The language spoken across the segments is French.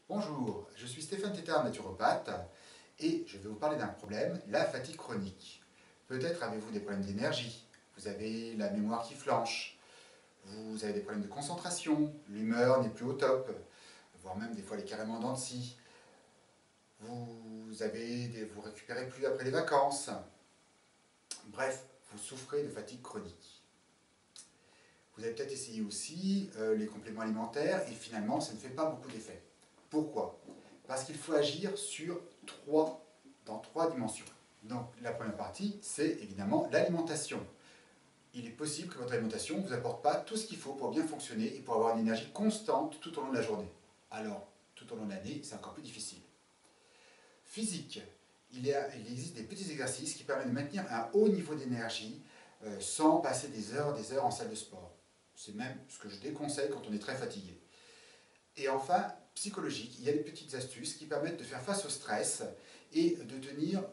Bonjour, je suis Stéphane Tétard, naturopathe, et je vais vous parler d'un problème, la fatigue chronique. Peut-être avez-vous des problèmes d'énergie, vous avez la mémoire qui flanche, vous avez des problèmes de concentration, l'humeur n'est plus au top, voire même des fois elle est carrément en dents de scie. Vous récupérez plus après les vacances. Bref, vous souffrez de fatigue chronique. Vous avez peut-être essayé aussi les compléments alimentaires et finalement ça ne fait pas beaucoup d'effet. Pourquoi? Parce qu'il faut agir dans trois dimensions. Donc la première partie, c'est évidemment l'alimentation. Il est possible que votre alimentation ne vous apporte pas tout ce qu'il faut pour bien fonctionner et pour avoir une énergie constante tout au long de la journée. Alors, tout au long de l'année, c'est encore plus difficile. Physique, il existe des petits exercices qui permettent de maintenir un haut niveau d'énergie sans passer des heures en salle de sport. C'est même ce que je déconseille quand on est très fatigué. Et enfin, psychologique, il y a des petites astuces qui permettent de faire face au stress et de tenir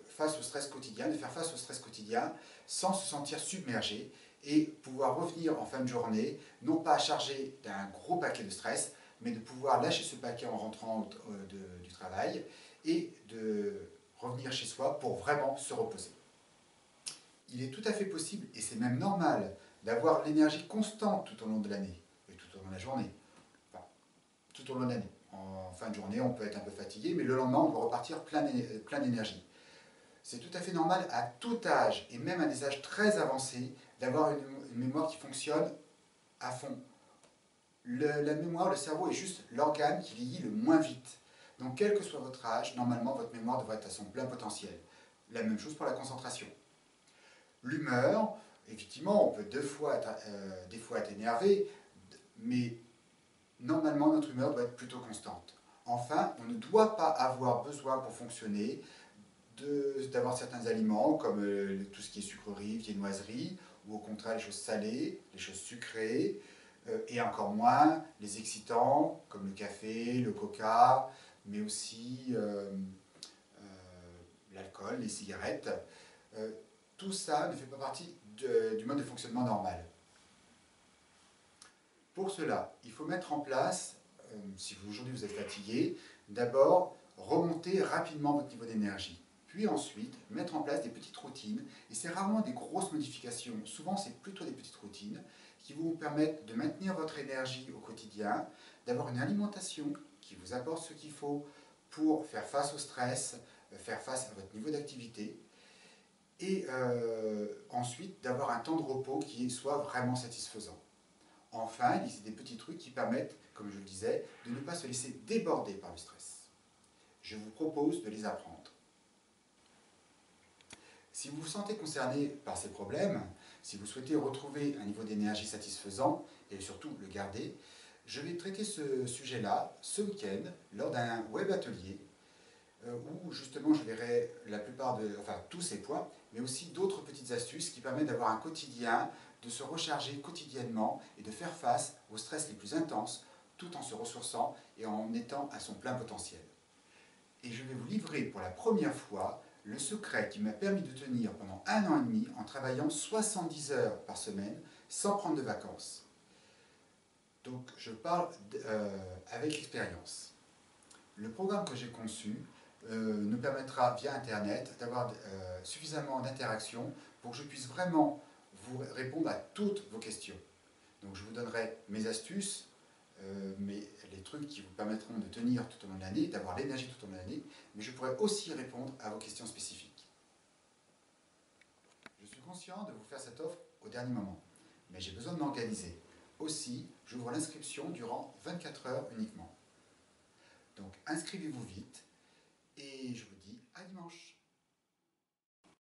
face au stress quotidien, de faire face au stress quotidien sans se sentir submergé et pouvoir revenir en fin de journée, non pas chargé d'un gros paquet de stress, mais de pouvoir lâcher ce paquet en rentrant du travail et de revenir chez soi pour vraiment se reposer. Il est tout à fait possible, et c'est même normal, d'avoir l'énergie constante tout au long de l'année et tout au long de la journée. Enfin, tout au long de l'année. En fin de journée, on peut être un peu fatigué, mais le lendemain, on peut repartir plein d'énergie. C'est tout à fait normal à tout âge, et même à des âges très avancés, d'avoir une mémoire qui fonctionne à fond. La mémoire, le cerveau est juste l'organe qui vieillit le moins vite. Donc, quel que soit votre âge, normalement, votre mémoire devrait être à son plein potentiel. La même chose pour la concentration. L'humeur, effectivement, on peut des fois être énervé, mais normalement, notre humeur doit être plutôt constante. Enfin, on ne doit pas avoir besoin pour fonctionner d'avoir certains aliments comme tout ce qui est sucreries, viennoiseries, ou au contraire les choses salées, les choses sucrées, et encore moins les excitants comme le café, le coca, mais aussi l'alcool, les cigarettes. Euh, tout ça ne fait pas partie du mode de fonctionnement normal. Pour cela, il faut mettre en place, si aujourd'hui vous êtes fatigué, d'abord remonter rapidement votre niveau d'énergie. Puis ensuite, mettre en place des petites routines. Et c'est rarement des grosses modifications. Souvent, c'est plutôt des petites routines qui vous permettent de maintenir votre énergie au quotidien, d'avoir une alimentation qui vous apporte ce qu'il faut pour faire face au stress, faire face à votre niveau d'activité. Et ensuite, d'avoir un temps de repos qui soit vraiment satisfaisant. Enfin, il existe des petits trucs qui permettent, comme je le disais, de ne pas se laisser déborder par le stress. Je vous propose de les apprendre. Si vous vous sentez concerné par ces problèmes, si vous souhaitez retrouver un niveau d'énergie satisfaisant et surtout le garder, je vais traiter ce sujet-là ce week-end lors d'un web atelier où justement je verrai tous ces points, mais aussi d'autres petites astuces qui permettent d'avoir un quotidien, de se recharger quotidiennement et de faire face aux stress les plus intenses tout en se ressourçant et en étant à son plein potentiel. Et je vais vous livrer pour la première fois le secret qui m'a permis de tenir pendant 1 an et demi en travaillant 70 heures par semaine sans prendre de vacances. Donc je parle avec expérience. Le programme que j'ai conçu nous permettra via Internet d'avoir suffisamment d'interactions pour que je puisse vraiment vous répondre à toutes vos questions. Donc je vous donnerai mes astuces, les trucs qui vous permettront de tenir tout au long de l'année, d'avoir l'énergie tout au long de l'année, mais je pourrai aussi répondre à vos questions spécifiques. Je suis conscient de vous faire cette offre au dernier moment, mais j'ai besoin de m'organiser. Aussi, j'ouvre l'inscription durant 24 heures uniquement. Donc inscrivez-vous vite et je vous dis à dimanche.